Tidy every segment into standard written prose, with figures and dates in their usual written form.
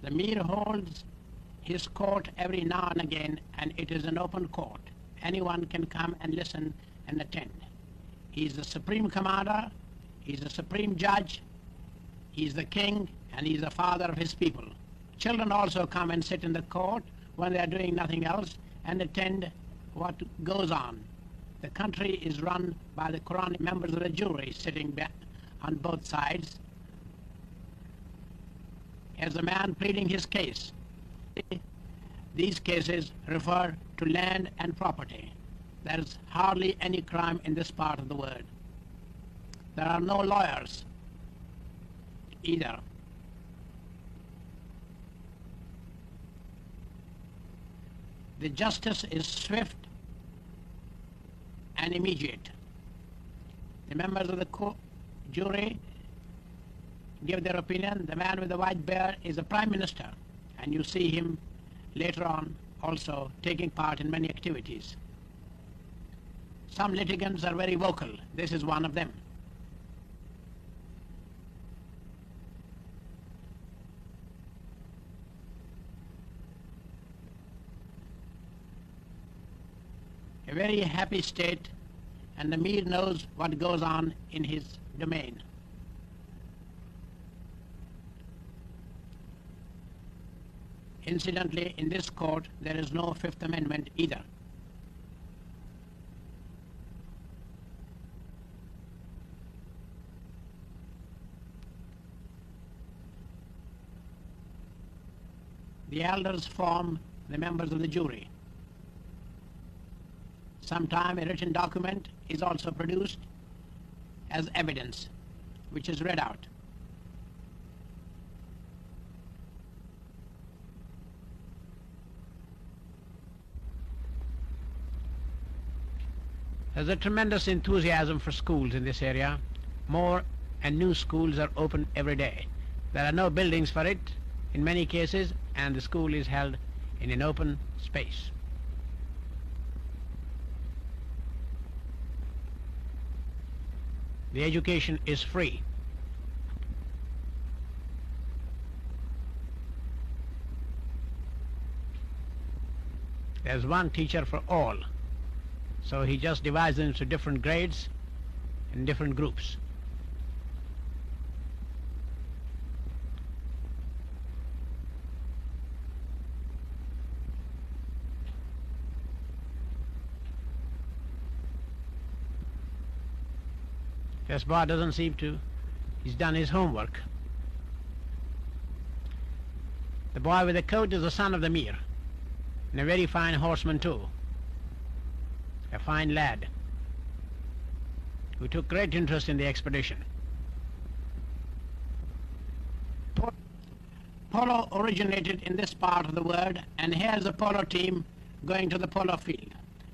The Mir holds his court every now and again, and it is an open court. Anyone can come and listen and attend. He is the supreme commander, he is the supreme judge, he is the king, and he is the father of his people. Children also come and sit in the court when they are doing nothing else and attend what goes on. The country is run by the Quranic members of the jury sitting on both sides as the man pleading his case. These cases refer to land and property. There is hardly any crime in this part of the world. There are no lawyers either. The justice is swift and immediate. The members of the jury give their opinion. The man with the white beard is the Prime Minister, and you see him later on also taking part in many activities. Some litigants are very vocal. This is one of them. A very happy state, and the Mir knows what goes on in his domain. Incidentally, in this court, there is no Fifth Amendment either. The elders form the members of the jury. Sometime a written document is also produced as evidence, which is read out. There's a tremendous enthusiasm for schools in this area. More and new schools are opened every day. There are no buildings for it in many cases, and the school is held in an open space. The education is free. There's one teacher for all, so he just divides them into different grades and different groups. This boy doesn't seem to, he's done his homework. The boy with the coat is the son of the Mir, and a very fine horseman too. A fine lad who took great interest in the expedition. Polo originated in this part of the world, and here's a polo team going to the polo field.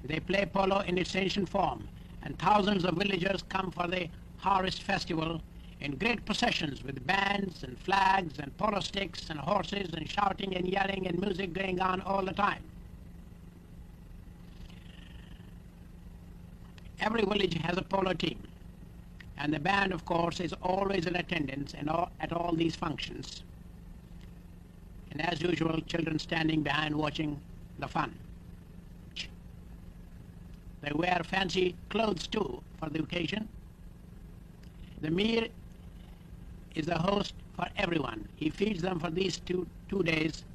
They play polo in its ancient form, and thousands of villagers come for the harvest festival in great processions with bands and flags and polo sticks and horses and shouting and yelling and music going on all the time. Every village has a polo team, and the band, of course, is always in attendance at all these functions. And as usual, children standing behind watching the fun. They wear fancy clothes too for the occasion. The Mir is the host for everyone. He feeds them for these two days,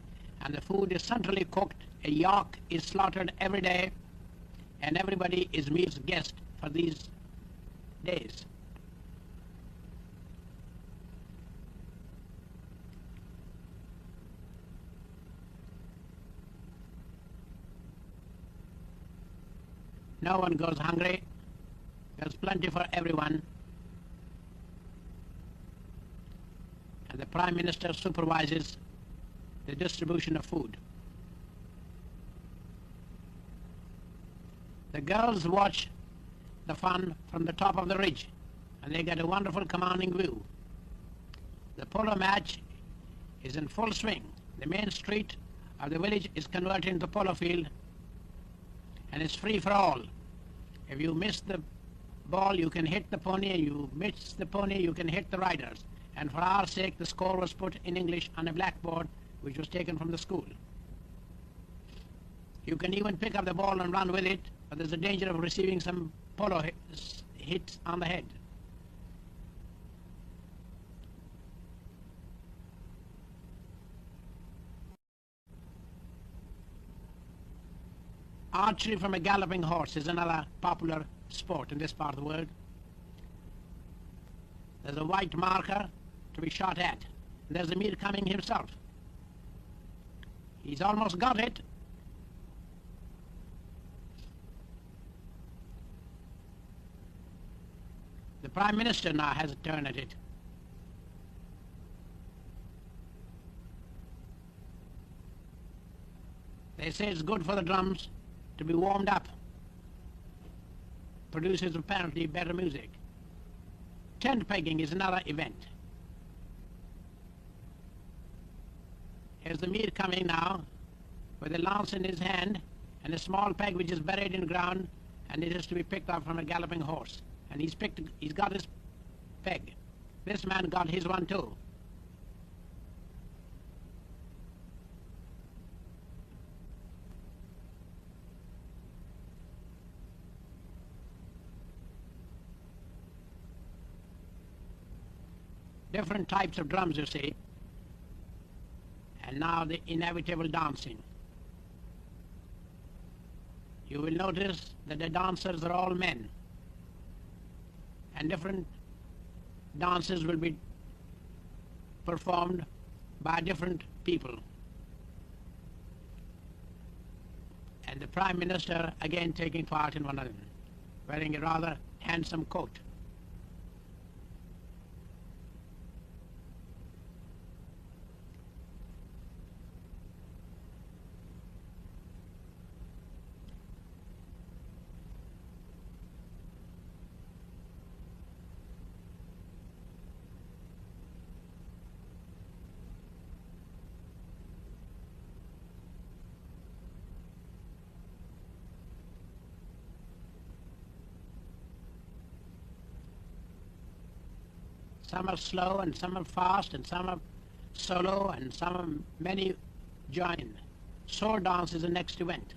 and the food is centrally cooked. A yak is slaughtered every day, and everybody is Mir's guest for these days. No one goes hungry. There's plenty for everyone. And the Prime Minister supervises the distribution of food. The girls watch the fun from the top of the ridge, and they get a wonderful commanding view. The polo match is in full swing. The main street of the village is converted into polo field, and it's free for all. If you miss the ball, you can hit the pony, and you miss the pony, you can hit the riders. And for our sake, the score was put in English on a blackboard which was taken from the school. You can even pick up the ball and run with it, but there's a danger of receiving some polo hits on the head. Archery from a galloping horse is another popular sport in this part of the world. There's a white marker to be shot at. There's Amir coming himself. He's almost got it. The Prime Minister now has a turn at it. They say it's good for the drums to be warmed up. Produces apparently better music. Tent pegging is another event. Here's the Mir coming now with a lance in his hand and a small peg which is buried in ground, and it is to be picked up from a galloping horse. And he's got his peg. This man got his one too. Different types of drums, you see. And now the inevitable dancing. You will notice that the dancers are all men. And different dances will be performed by different people. And the Prime Minister again taking part in one of them, wearing a rather handsome coat. Some are slow and some are fast and some are solo and some are many join. Sword dance is the next event.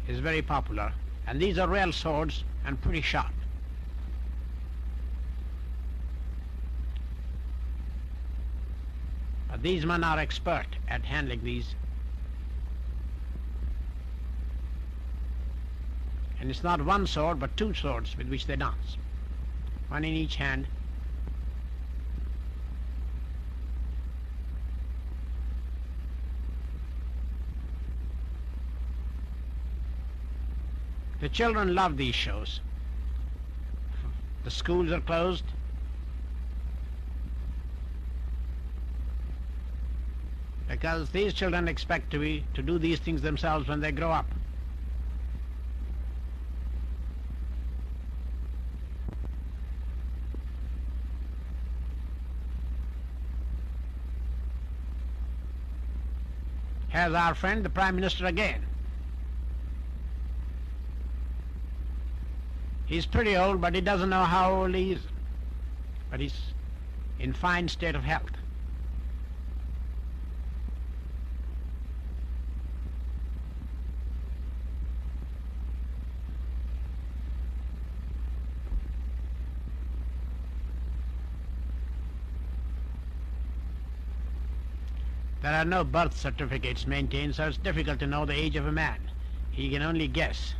It's very popular, and these are real swords and pretty sharp. But these men are expert at handling these. And it's not one sword but two swords with which they dance. One in each hand. The children love these shows. The schools are closed. Because these children expect to do these things themselves when they grow up. Here's our friend, the Prime Minister again. He's pretty old, but he doesn't know how old he is. But he's in fine state of health. There are no birth certificates maintained, so it's difficult to know the age of a man. He can only guess.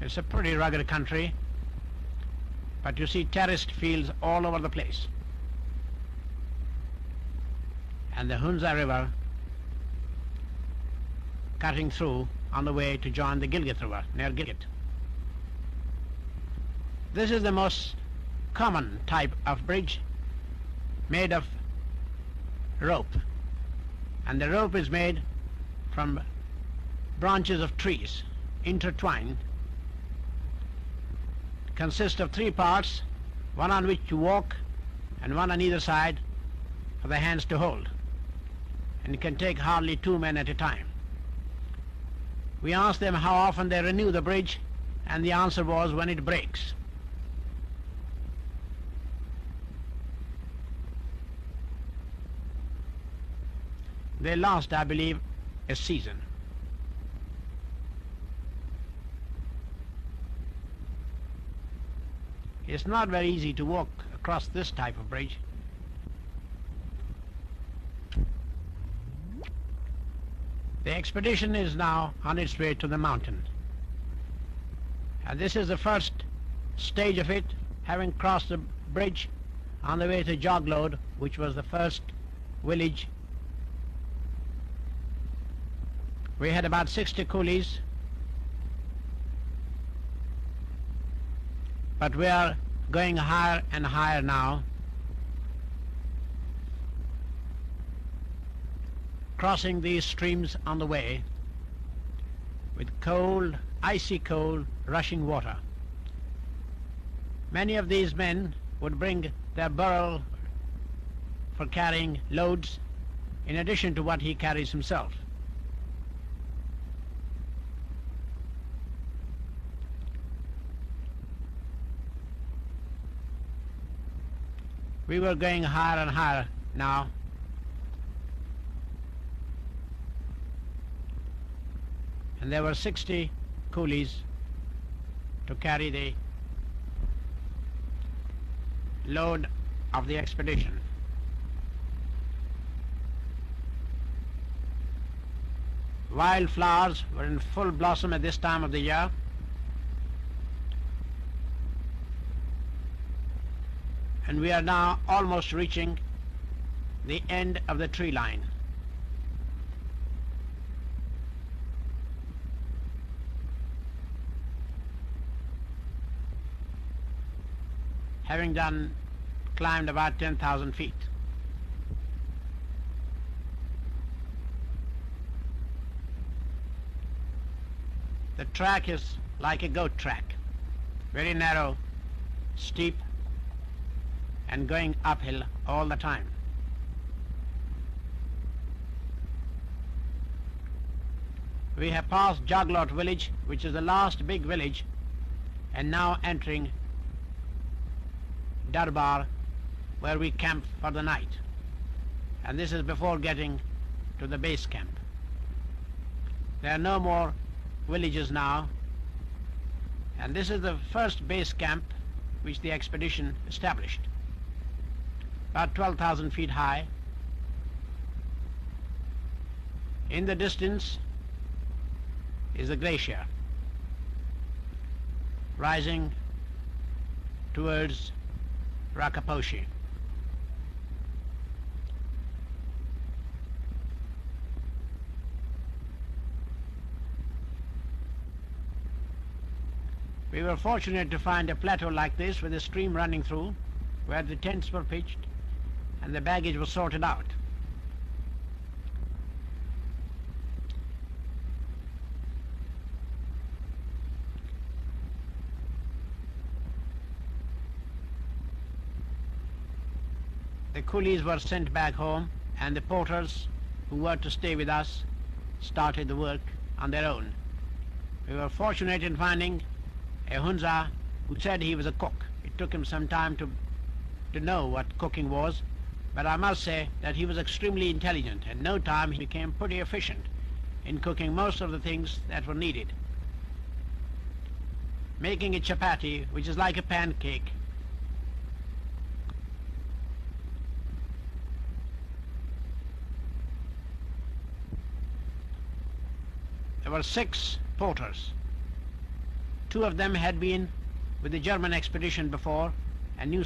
It's a pretty rugged country, but you see terraced fields all over the place. And the Hunza River cutting through on the way to join the Gilgit River near Gilgit. This is the most common type of bridge, made of rope, and the rope is made from branches of trees intertwined. It consists of 3 parts, one on which you walk and one on either side for the hands to hold, and it can take hardly 2 men at a time. We asked them how often they renew the bridge, and the answer was when it breaks. They last, I believe, a season. It's not very easy to walk across this type of bridge. The expedition is now on its way to the mountain. And this is the first stage of it, having crossed the bridge on the way to Joglode, which was the first village. We had about 60 coolies, but we are going higher and higher now, crossing these streams on the way with cold, icy cold, rushing water. Many of these men would bring their burro for carrying loads in addition to what he carries himself. We were going higher and higher now. And there were 60 coolies to carry the load of the expedition. Wildflowers were in full blossom at this time of the year. And we are now almost reaching the end of the tree line. Having climbed about 10,000 feet. The track is like a goat track, very narrow, steep, and going uphill all the time. We have passed Joglode village, which is the last big village, and now entering Darbar, where we camp for the night. And this is before getting to the base camp. There are no more villages now, and this is the first base camp which the expedition established, about 12,000 feet high. In the distance is the glacier, rising towards Rakaposhi. We were fortunate to find a plateau like this with a stream running through, where the tents were pitched and the baggage was sorted out. The coolies were sent back home, and the porters who were to stay with us started the work on their own. We were fortunate in finding a Hunza who said he was a cook. It took him some time to know what cooking was, but I must say that he was extremely intelligent. In no time he became pretty efficient in cooking most of the things that were needed. Making a chapati, which is like a pancake, there were 6 porters. 2 of them had been with the German expedition before and knew